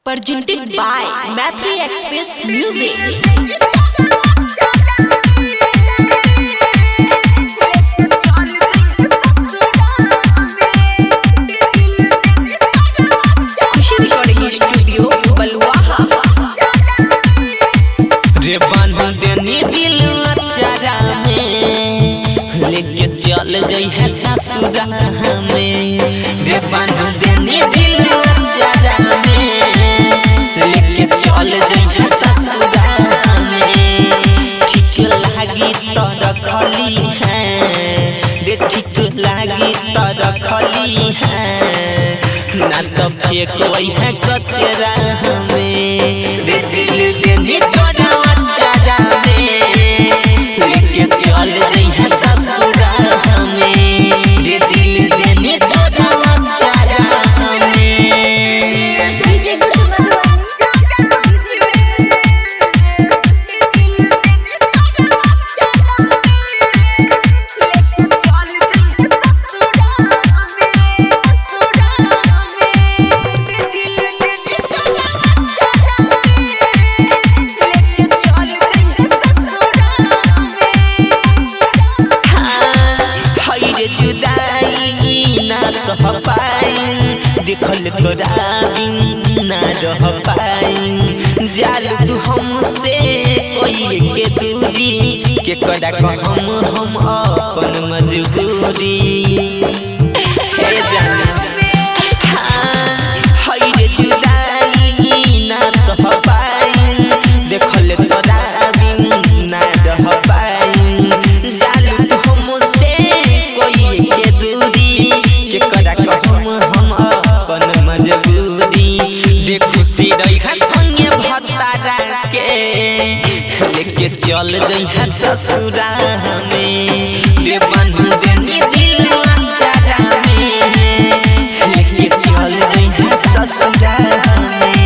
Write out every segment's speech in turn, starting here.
Presented by Mathri Express Music. रे बांध देनी दिल अचारा में लेके चल जई है ससुरा में। रे बांध देनी दिल अचारा में लेके चल जई है ससुरा में। ठीक लागी तो रखली है रे, ठीक लागी तो रखली है ना तो फेंकवई है कचरा में। रे दिल देनी लेके चल जई है ससुरा में। रे दिल देनी तोरा चारा सह पाई देखल तोरा बिन ना रह पाई। जाल तू हमसे कोई के दूरी के कड़ा हम अपन मजबूरी हे जाना हई रे जुदाई ना सह पाई देखल तोरा बिन ना रह पाई। जाल तू हमसे कोई के दूरी हम अपन मजबूरी दे खुशी रही है संगे भतारा के लेके चल जई है ससुरा में। दे बंध देनी दिल अचारा में लेके चल जई है ससुरा में।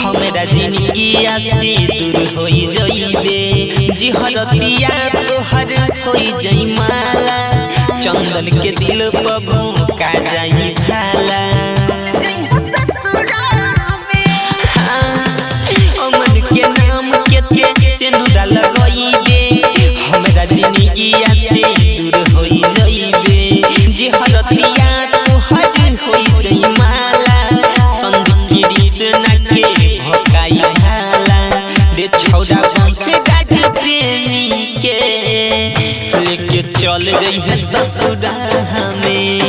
हमरा जिंदगी से दूर होई जइबे जिहरतिया तोहर होई जई माला। चंदन के दिल पर का जाई भाला अमन के नाम के सेनुरा लगइबे हमरा जिंदगी से दूर होई जइबे जिहरतिया तोहर होई जई माला। प्रेमी के लेके चल गई है ससुरा में।